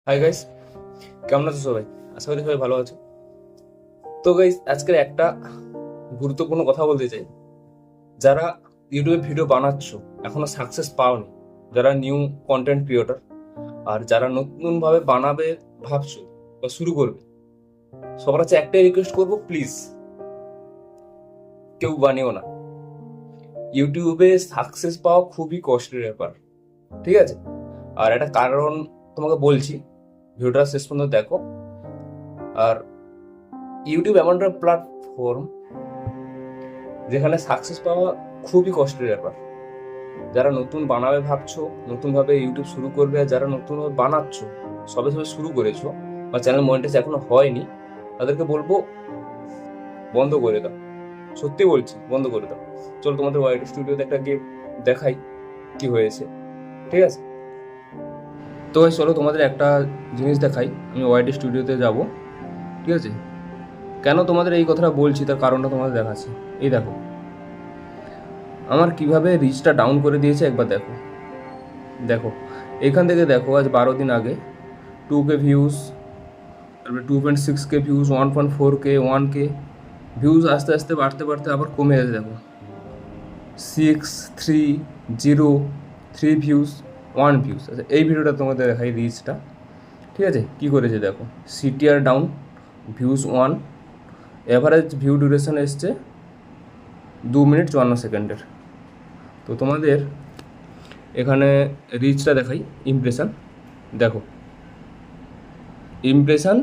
Hi guys, কেমন আছো সবাই? আশা করি সবাই ভালো আছো। তো গাইস, আজকের একটা গুরুত্বপূর্ণ কথা বলতে চাই। যারা ইউটিউবে ভিডিও বানাচ্ছ, এখনো সাকসেস পাওনি, যারা নিউ কন্টেন্ট ক্রিয়েটর, আর যারা নতুন ভাবে বানাবে ভাবছো বা শুরু করবে, সবার কাছে একটাই রিকোয়েস্ট করবো, প্লিজ কেউ বানিও না। ইউটিউবে সাকসেস পাওয়া খুবই কষ্টের ব্যাপার, ঠিক আছে? আর একটা কারণ তোমাকে বলছি, ভিডিওটা শেষ পর্যন্ত দেখো। আর ইউটিউব এমন একটা প্ল্যাটফর্ম যেখানে সাকসেস পাওয়া খুবই কষ্টের ব্যাপার। যারা নতুন বানাবে ভাবছো, নতুন ভাবে ইউটিউব শুরু করবে, আর যারা নতুন ভাবে বানাচ্ছ, সবে সবে শুরু করেছো বা চ্যানেল মনিটাইজ এখনো হয়নি, তাদেরকে বলবো বন্ধ করে দাও। সত্যি বলছি, বন্ধ করে দাও। চলো তোমাদের ওয়াইটি স্টুডিওতে একটা গিয়ে দেখাই কি হয়েছে, ঠিক আছে? তো চলো তোমাদের একটা জিনিস দেখাই। আমি ওয়াইটি স্টুডিওতে যাব, ঠিক আছে? কেন তোমাদের এই কথাটা বলছি তার কারণটা তোমাদের দেখাচ্ছি। এই দেখো আমার কিভাবে রিচটা ডাউন করে দিয়েছে, একবার দেখো। দেখো এখান থেকে দেখো, আজ 12 দিন আগে 2K ভিউজ, তারপরে 2.6K views, 1.4K, 1K views, আস্তে আস্তে বাড়তে বাড়তে আবার কমে গেছে। দেখো 6, 3, 0, 3 ভিউজ, 1 ভিউজ। আচ্ছা, এই ভিডিওটা তোমাদের দেখাই রিচটা, ঠিক আছে? কী করেছে দেখো, CTR down, views 1, average view duration এসছে 2 মিনিট 54 সেকেন্ডের। তো তোমাদের এখানে রিচটা দেখাই, ইমপ্রেশন দেখো। ইমপ্রেশন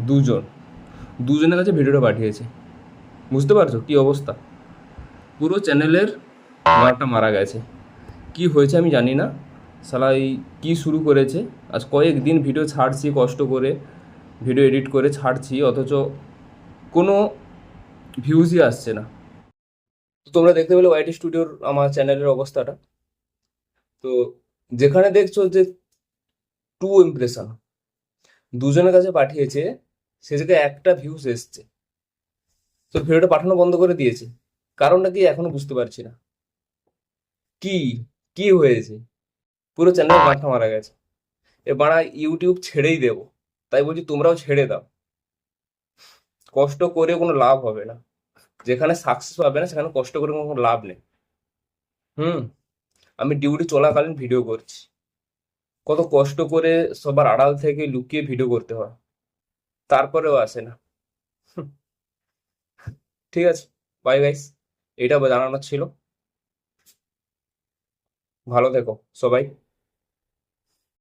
দুজন, দুজনের কাছে ভিডিওটা পাঠিয়েছে। বুঝতে পারছো কি অবস্থা? পুরো চ্যানেলের মারটা মারা গেছে। কি হয়েছে আমি জানি না। শালা এই কী শুরু করেছে? আজ কয়েকদিন ভিডিও ছাড়ছি, কষ্ট করে ভিডিও এডিট করে ছাড়ছি, অথচ কোনো ভিউজই আসছে না। তো তোমরা দেখতে পেলে ওয়াইটি স্টুডিওর আমার চ্যানেলের অবস্থাটা। তো যেখানে দেখছো যে 2 ইমপ্রেশন দুজনের কাছে পাঠিয়েছে, সে জায়গায় একটা ভিউজ এসছে। তো ভিডিওটা পাঠানো বন্ধ করে দিয়েছে। কারণটা কি এখনো বুঝতে পারছি না। কি কি হয়েছে? পুরো চ্যানেলের মাথা মারা গেছে। এ বাড়া ইউটিউব ছেড়েই দেবো। তাই বলছি তোমরাও ছেড়ে দাও। কষ্ট করে কোনো লাভ হবে না। যেখানে সাকসেস পাবে না সেখানে কষ্ট করে কোনো লাভ নেই। হুম। আমি ডিউটি চলাকালীন ভিডিও করছি, কত কষ্ট করে সবার আড়াল থেকে লুকিয়ে ভিডিও করতে হয়, তারপরেও আসে না। হুম, ঠিক আছে, বাই গাইস। এটা জানানোর ছিল। ভালো থেকো সবাই।